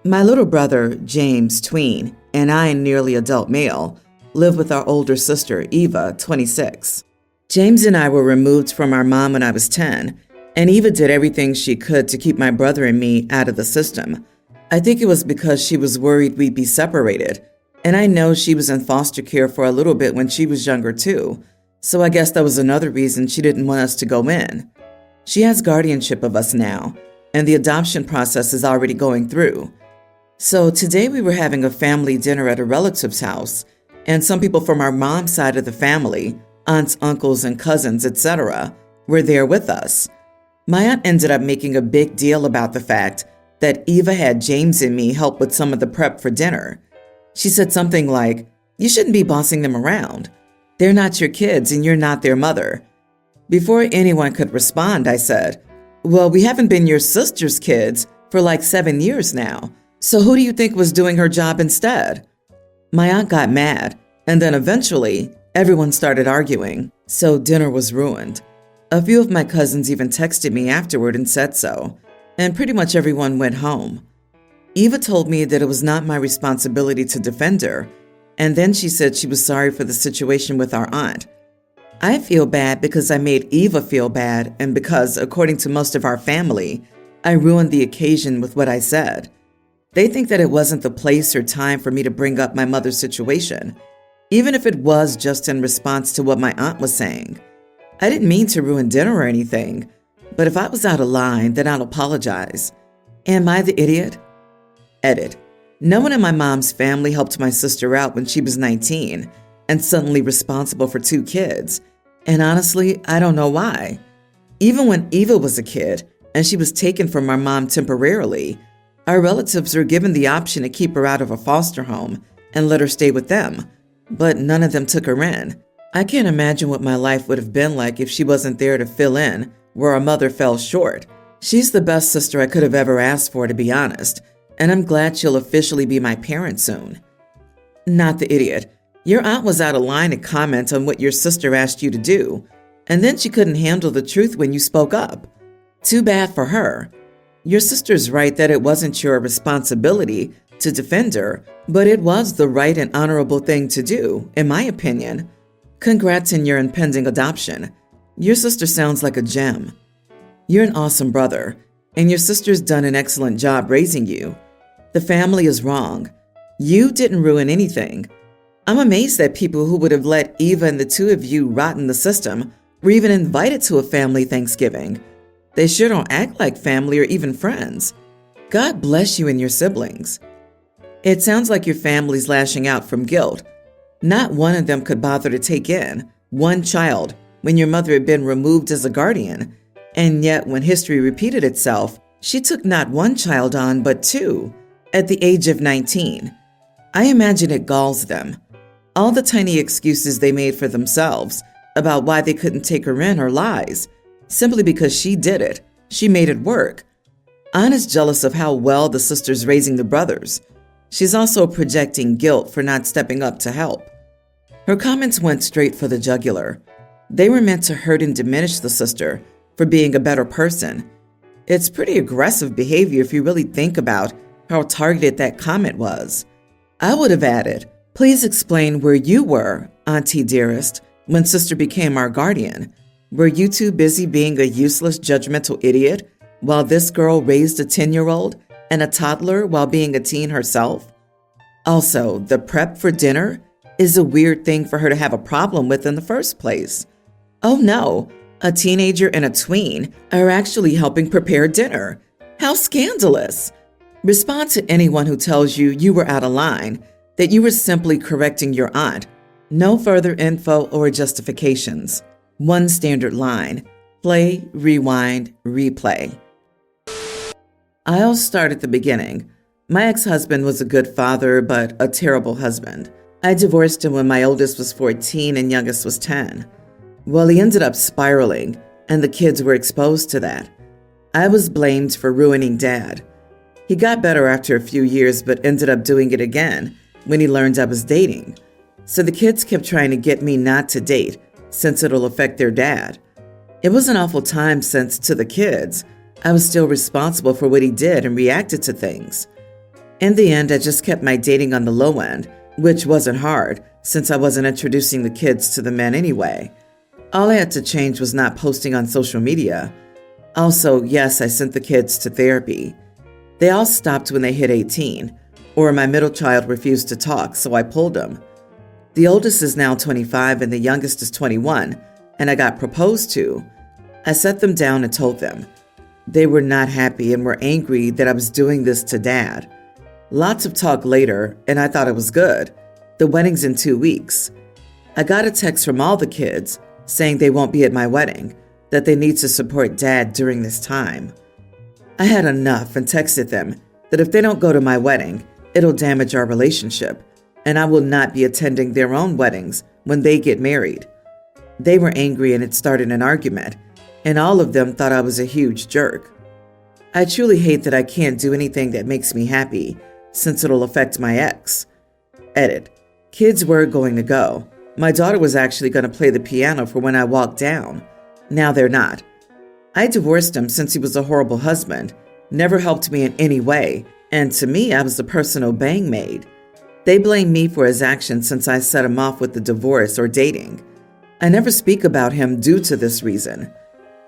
My little brother, James, tween, and I, nearly adult male, live with our older sister, Eva, 26. James and I were removed from our mom when I was 10, and Eva did everything she could to keep my brother and me out of the system. I think it was because she was worried we'd be separated, and I know she was in foster care for a little bit when she was younger too, so I guess that was another reason she didn't want us to go in. She has guardianship of us now, and the adoption process is already going through. So today we were having a family dinner at a relative's house, and some people from our mom's side of the family, aunts, uncles, and cousins, etc., were there with us. My aunt ended up making a big deal about the fact that Eva had James and me help with some of the prep for dinner. She said something like, "You shouldn't be bossing them around. They're not your kids and you're not their mother." Before anyone could respond, I said, "Well, we haven't been your sister's kids for like 7 years now. So who do you think was doing her job instead?" My aunt got mad, and then eventually, everyone started arguing, so dinner was ruined. A few of my cousins even texted me afterward and said so, and pretty much everyone went home. Eva told me that it was not my responsibility to defend her, and then she said she was sorry for the situation with our aunt. I feel bad because I made Eva feel bad, and because, according to most of our family, I ruined the occasion with what I said. They think that it wasn't the place or time for me to bring up my mother's situation, even if it was just in response to what my aunt was saying. I didn't mean to ruin dinner or anything, but if I was out of line, then I'll apologize. Am I the idiot? Edit. No one in my mom's family helped my sister out when she was 19 and suddenly responsible for 2 kids. And honestly, I don't know why. Even when Eva was a kid and she was taken from our mom temporarily, our relatives were given the option to keep her out of a foster home and let her stay with them, but none of them took her in. I can't imagine what my life would have been like if she wasn't there to fill in where our mother fell short. She's the best sister I could have ever asked for, to be honest, and I'm glad she'll officially be my parent soon. Not the idiot. Your aunt was out of line to comment on what your sister asked you to do, and then she couldn't handle the truth when you spoke up. Too bad for her. Your sister's right that it wasn't your responsibility to defend her, but it was the right and honorable thing to do, in my opinion. Congrats on your impending adoption. Your sister sounds like a gem. You're an awesome brother, and your sister's done an excellent job raising you. The family is wrong. You didn't ruin anything. I'm amazed that people who would have let Eva and the 2 of you rot in the system were even invited to a family Thanksgiving. They sure don't act like family or even friends. God bless you and your siblings. It sounds like your family's lashing out from guilt. Not one of them could bother to take in 1 child when your mother had been removed as a guardian, and yet when history repeated itself, she took not 1 child on but 2 at the age of 19. I imagine it galls them. All the tiny excuses they made for themselves about why they couldn't take her in are lies, simply because she did it. She made it work. Aunt is jealous of how well the sister's raising the brothers. She's also projecting guilt for not stepping up to help. Her comments went straight for the jugular. They were meant to hurt and diminish the sister for being a better person. It's pretty aggressive behavior if you really think about how targeted that comment was. I would have added, "Please explain where you were, Auntie dearest, when sister became our guardian. Were you too busy being a useless, judgmental idiot while this girl raised a 10-year-old and a toddler while being a teen herself? Also, the prep for dinner is a weird thing for her to have a problem with in the first place. Oh no, a teenager and a tween are actually helping prepare dinner. How scandalous! Respond to anyone who tells you you were out of line, that you were simply correcting your aunt. No further info or justifications. 1 standard line: play, rewind, replay." I'll start at the beginning. My ex-husband was a good father, but a terrible husband. I divorced him when my oldest was 14 and youngest was 10. Well, he ended up spiraling, and the kids were exposed to that. I was blamed for ruining Dad. He got better after a few years, but ended up doing it again when he learned I was dating. So the kids kept trying to get me not to date, since it'll affect their dad. It was an awful time since, to the kids, I was still responsible for what he did and reacted to things. In the end, I just kept my dating on the low end, which wasn't hard since I wasn't introducing the kids to the men anyway. All I had to change was not posting on social media. Also, yes, I sent the kids to therapy. They all stopped when they hit 18, or my middle child refused to talk, so I pulled them. The oldest is now 25 and the youngest is 21, and I got proposed to. I sat them down and told them. They were not happy and were angry that I was doing this to Dad. Lots of talk later, and I thought it was good. The wedding's in 2 weeks. I got a text from all the kids saying they won't be at my wedding, that they need to support Dad during this time. I had enough and texted them that if they don't go to my wedding, it'll damage our relationship, and I will not be attending their own weddings when they get married. They were angry and it started an argument, and all of them thought I was a huge jerk. I truly hate that I can't do anything that makes me happy, since it'll affect my ex. Edit. Kids were going to go. My daughter was actually going to play the piano for when I walked down. Now they're not. I divorced him since he was a horrible husband, never helped me in any way, and to me, I was the personal bang maid. They blame me for his actions since I set him off with the divorce or dating. I never speak about him due to this reason.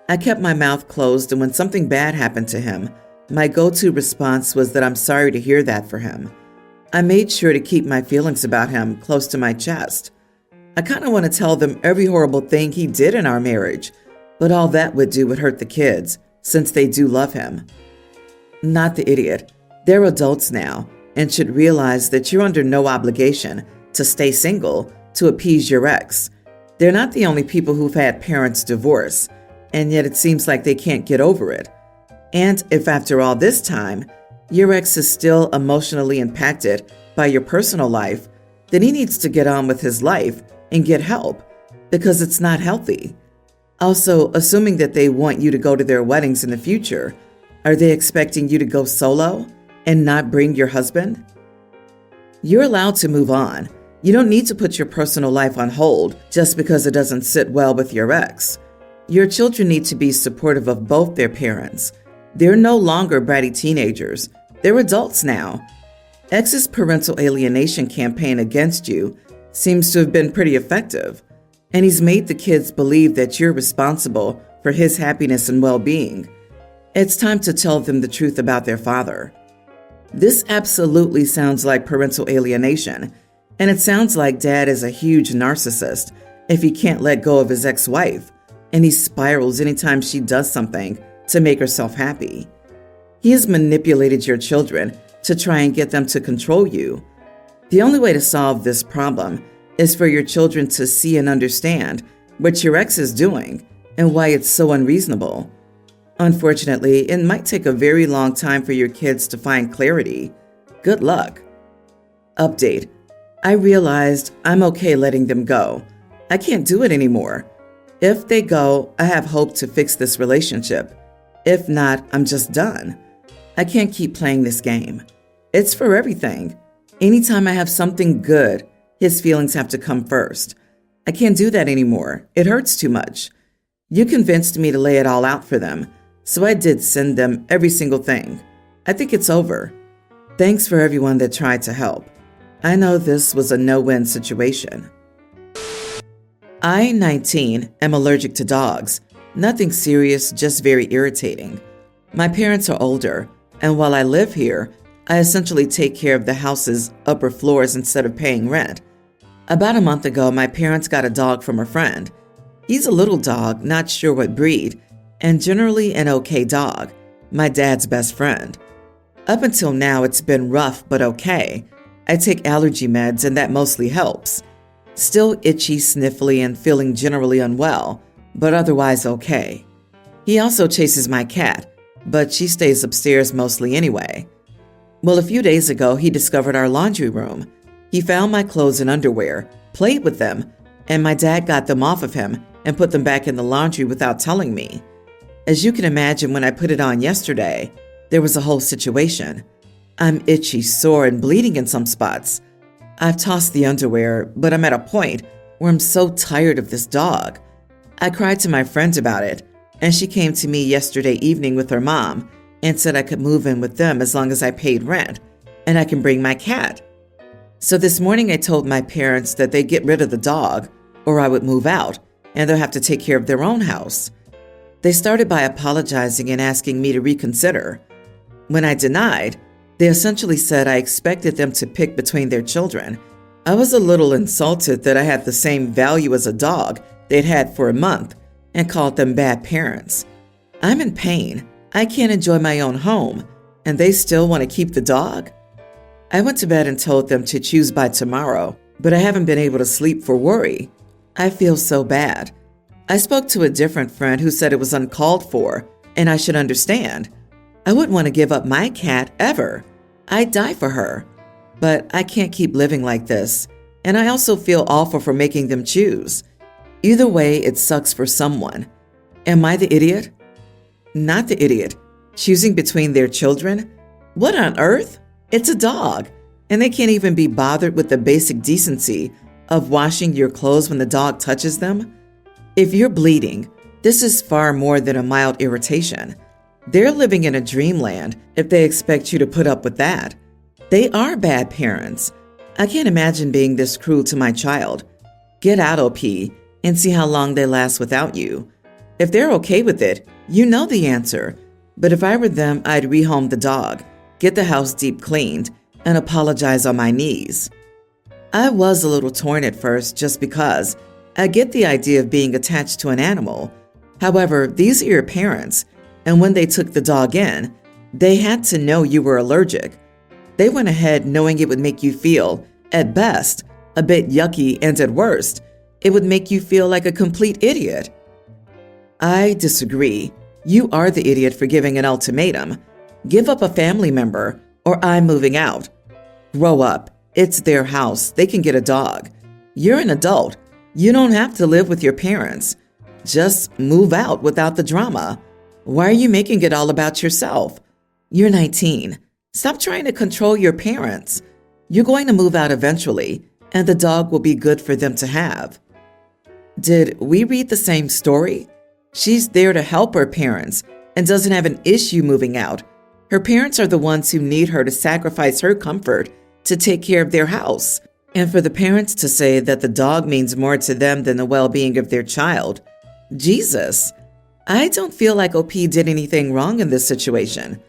I kept my mouth closed, and when something bad happened to him, my go-to response was that I'm sorry to hear that for him. I made sure to keep my feelings about him close to my chest. I kind of want to tell them every horrible thing he did in our marriage, but all that would do would hurt the kids, since they do love him. Not the idiot. They're adults now and should realize that you're under no obligation to stay single to appease your ex. They're not the only people who've had parents divorce, and yet it seems like they can't get over it. And if after all this time, your ex is still emotionally impacted by your personal life, then he needs to get on with his life and get help, because it's not healthy. Also, assuming that they want you to go to their weddings in the future, are they expecting you to go solo and not bring your husband? You're allowed to move on. You don't need to put your personal life on hold just because it doesn't sit well with your ex. Your children need to be supportive of both their parents. They're no longer bratty teenagers. They're adults now. Ex's parental alienation campaign against you seems to have been pretty effective, and he's made the kids believe that you're responsible for his happiness and well-being. It's time to tell them the truth about their father. This absolutely sounds like parental alienation, and it sounds like Dad is a huge narcissist if he can't let go of his ex-wife, and he spirals anytime she does something to make herself happy. He has manipulated your children to try and get them to control you. The only way to solve this problem is for your children to see and understand what your ex is doing and why it's so unreasonable. Unfortunately, it might take a very long time for your kids to find clarity. Good luck. Update. I realized I'm okay letting them go. I can't do it anymore. If they go, I have hope to fix this relationship. If not, I'm just done. I can't keep playing this game. It's for everything. Anytime I have something good, his feelings have to come first. I can't do that anymore. It hurts too much. You convinced me to lay it all out for them, so I did send them every single thing. I think it's over. Thanks for everyone that tried to help. I know this was a no-win situation. I, 19, am allergic to dogs. Nothing serious, just very irritating. My parents are older, and while I live here, I essentially take care of the house's upper floors instead of paying rent. About a month ago, my parents got a dog from a friend. He's a little dog, not sure what breed, and generally an okay dog, my dad's best friend. Up until now, it's been rough but okay. I take allergy meds and that mostly helps. Still itchy, sniffly, and feeling generally unwell, but otherwise okay. He also chases my cat, but she stays upstairs mostly anyway. Well, a few days ago, he discovered our laundry room. He found my clothes and underwear, played with them, and my dad got them off of him and put them back in the laundry without telling me. As you can imagine, when I put it on yesterday, there was a whole situation. I'm itchy, sore, and bleeding in some spots. I've tossed the underwear, but I'm at a point where I'm so tired of this dog. I cried to my friend about it, and she came to me yesterday evening with her mom and said I could move in with them as long as I paid rent, and I can bring my cat. So this morning I told my parents that they'd get rid of the dog or I would move out and they'll have to take care of their own house. They started by apologizing and asking me to reconsider. When I denied, they essentially said I expected them to pick between their children. I was a little insulted that I had the same value as a dog they'd had for a month and called them bad parents. I'm in pain. I can't enjoy my own home, and they still want to keep the dog? I went to bed and told them to choose by tomorrow, but I haven't been able to sleep for worry. I feel so bad. I spoke to a different friend who said it was uncalled for, and I should understand. I wouldn't want to give up my cat ever. I'd die for her. But I can't keep living like this, and I also feel awful for making them choose. Either way, it sucks for someone. Am I the idiot? Not the idiot. Choosing between their children? What on earth? It's a dog, and they can't even be bothered with the basic decency of washing your clothes when the dog touches them. If you're bleeding, this is far more than a mild irritation. They're living in a dreamland if they expect you to put up with that. They are bad parents. I can't imagine being this cruel to my child. Get out, OP, and see how long they last without you. If they're okay with it, you know the answer. But if I were them, I'd rehome the dog, get the house deep cleaned, and apologize on my knees. I was a little torn at first just because I get the idea of being attached to an animal. However, these are your parents, and when they took the dog in, they had to know you were allergic. They went ahead knowing it would make you feel, at best, a bit yucky, and at worst, it would make you feel like a complete idiot. I disagree. You are the idiot for giving an ultimatum. Give up a family member, or I'm moving out. Grow up. It's their house. They can get a dog. You're an adult. You don't have to live with your parents. Just move out without the drama. Why are you making it all about yourself? You're 19. Stop trying to control your parents. You're going to move out eventually, and the dog will be good for them to have. Did we read the same story? She's there to help her parents and doesn't have an issue moving out. Her parents are the ones who need her to sacrifice her comfort to take care of their house. And for the parents to say that the dog means more to them than the well-being of their child. Jesus, I don't feel like OP did anything wrong in this situation.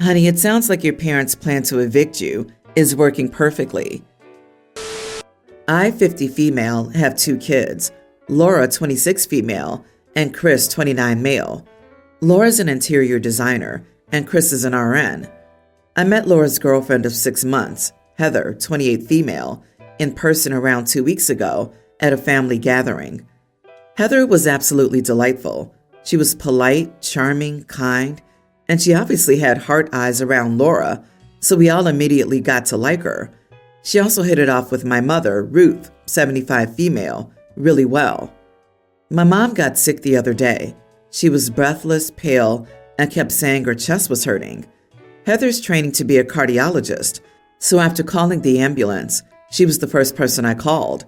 Honey, it sounds like your parents' plan to evict you is working perfectly. I, 50 female, have 2 kids, Laura, 26 female, and Chris, 29 male. Laura's an interior designer, and Chris is an RN. I met Laura's girlfriend of 6 months, Heather, 28 female, in person around 2 weeks ago at a family gathering. Heather was absolutely delightful. She was polite, charming, kind, and she obviously had heart eyes around Laura, so we all immediately got to like her. She also hit it off with my mother, Ruth, 75 female, really well. My mom got sick the other day. She was breathless, pale, and kept saying her chest was hurting. Heather's training to be a cardiologist, so after calling the ambulance, she was the first person I called.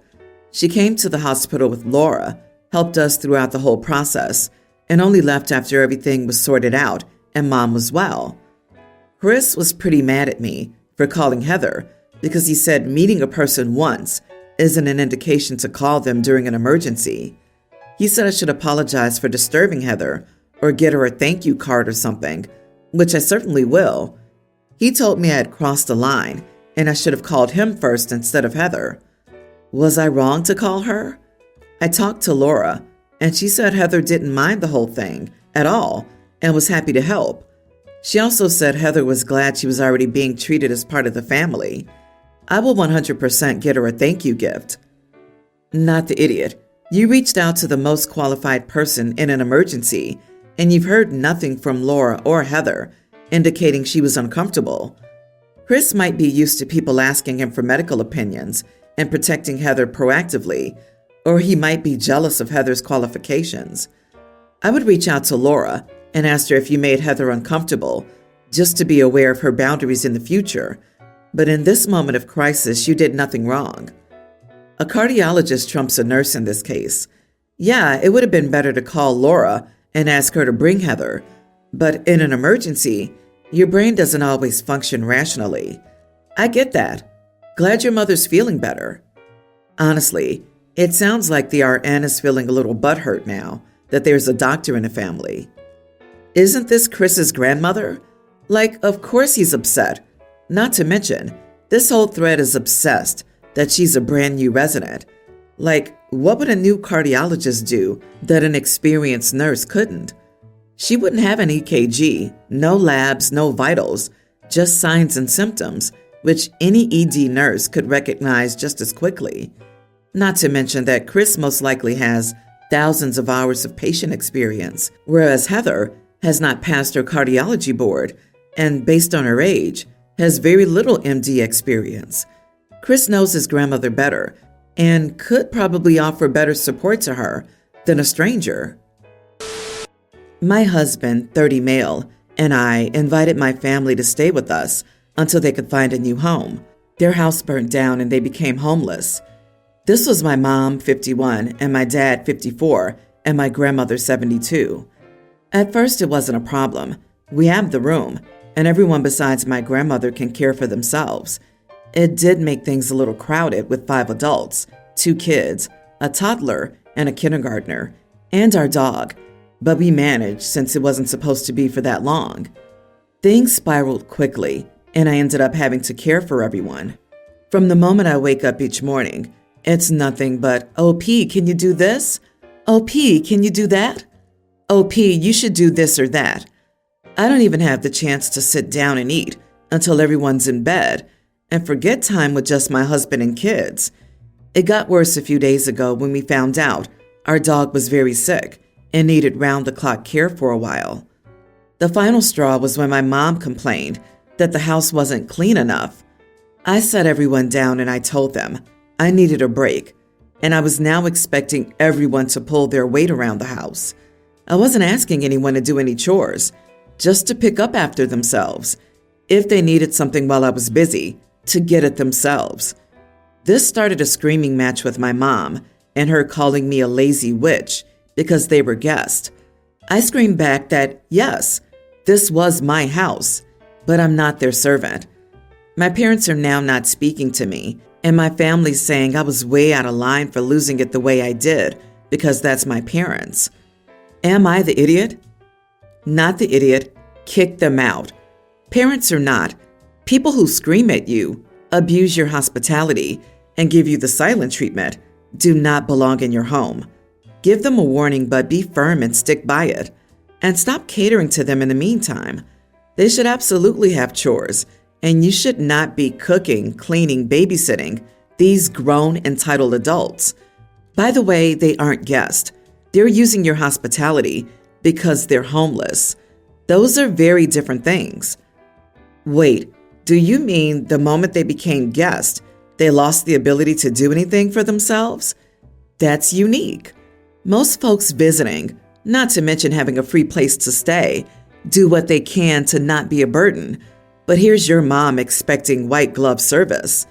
She came to the hospital with Laura, helped us throughout the whole process, and only left after everything was sorted out and Mom was well. Chris was pretty mad at me for calling Heather because he said meeting a person once isn't an indication to call them during an emergency. He said I should apologize for disturbing Heather or get her a thank you card or something, which I certainly will. He told me I had crossed the line and I should have called him first instead of Heather. Was I wrong to call her? I talked to Laura, and she said Heather didn't mind the whole thing at all and was happy to help. She also said Heather was glad she was already being treated as part of the family. I will 100% get her a thank you gift. Not the idiot. You reached out to the most qualified person in an emergency, and you've heard nothing from Laura or Heather, indicating she was uncomfortable. Chris might be used to people asking him for medical opinions and protecting Heather proactively, or he might be jealous of Heather's qualifications. I would reach out to Laura and ask her if you made Heather uncomfortable, just to be aware of her boundaries in the future. But in this moment of crisis, you did nothing wrong. A cardiologist trumps a nurse in this case. Yeah, it would have been better to call Laura and ask her to bring Heather, but in an emergency, your brain doesn't always function rationally. I get that. Glad your mother's feeling better. Honestly, it sounds like the RN is feeling a little butthurt now that there's a doctor in the family. Isn't this Chris's grandmother? Like, of course he's upset. Not to mention, this whole thread is obsessed that she's a brand new resident. Like, what would a new cardiologist do that an experienced nurse couldn't? She wouldn't have an EKG, no labs, no vitals, just signs and symptoms, which any ED nurse could recognize just as quickly. Not to mention that Chris most likely has thousands of hours of patient experience, whereas Heather has not passed her cardiology board and, based on her age, has very little MD experience. Chris knows his grandmother better and could probably offer better support to her than a stranger. My husband, 30 male, and I invited my family to stay with us until they could find a new home. Their house burnt down and they became homeless. This was my mom, 51, and my dad, 54, and my grandmother, 72. At first, it wasn't a problem. We have the room, and everyone besides my grandmother can care for themselves. It did make things a little crowded with 5 adults, 2 kids, a toddler, and a kindergartner, and our dog, but we managed since it wasn't supposed to be for that long. Things spiraled quickly, and I ended up having to care for everyone. From the moment I wake up each morning, it's nothing but, OP, can you do this? OP, can you do that? OP, you should do this or that. I don't even have the chance to sit down and eat until everyone's in bed, and forget time with just my husband and kids. It got worse a few days ago when we found out our dog was very sick and needed round-the-clock care for a while. The final straw was when my mom complained that the house wasn't clean enough. I sat everyone down and I told them I needed a break, and I was now expecting everyone to pull their weight around the house. I wasn't asking anyone to do any chores, just to pick up after themselves. If they needed something while I was busy, to get it themselves. This started a screaming match with my mom and her calling me a lazy witch because they were guests. I screamed back that, yes, this was my house, but I'm not their servant. My parents are now not speaking to me, and my family's saying I was way out of line for losing it the way I did because that's my parents. Am I the idiot? Not the idiot. Kick them out. Parents or not, people who scream at you, abuse your hospitality, and give you the silent treatment do not belong in your home. Give them a warning, but be firm and stick by it. And stop catering to them in the meantime. They should absolutely have chores, and you should not be cooking, cleaning, babysitting these grown, entitled adults. By the way, they aren't guests. They're using your hospitality because they're homeless. Those are very different things. Wait, do you mean the moment they became guests, they lost the ability to do anything for themselves? That's unique. Most folks visiting, not to mention having a free place to stay, do what they can to not be a burden. But here's your mom expecting white glove service.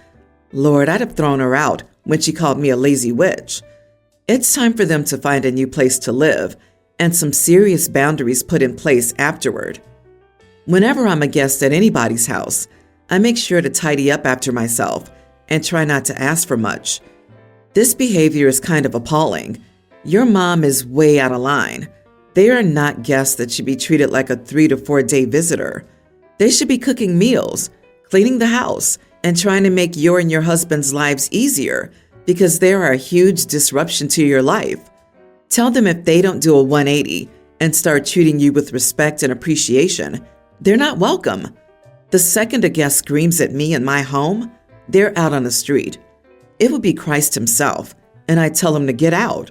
Lord, I'd have thrown her out when she called me a lazy witch. It's time for them to find a new place to live and some serious boundaries put in place afterward. Whenever I'm a guest at anybody's house, I make sure to tidy up after myself and try not to ask for much. This behavior is kind of appalling. Your mom is way out of line. They are not guests that should be treated like a 3 to 4 day visitor. They should be cooking meals, cleaning the house, and trying to make your and your husband's lives easier because they are a huge disruption to your life. Tell them if they don't do a 180 and start treating you with respect and appreciation, they're not welcome. The second a guest screams at me in my home, they're out on the street. It would be Christ himself, and I tell him to get out.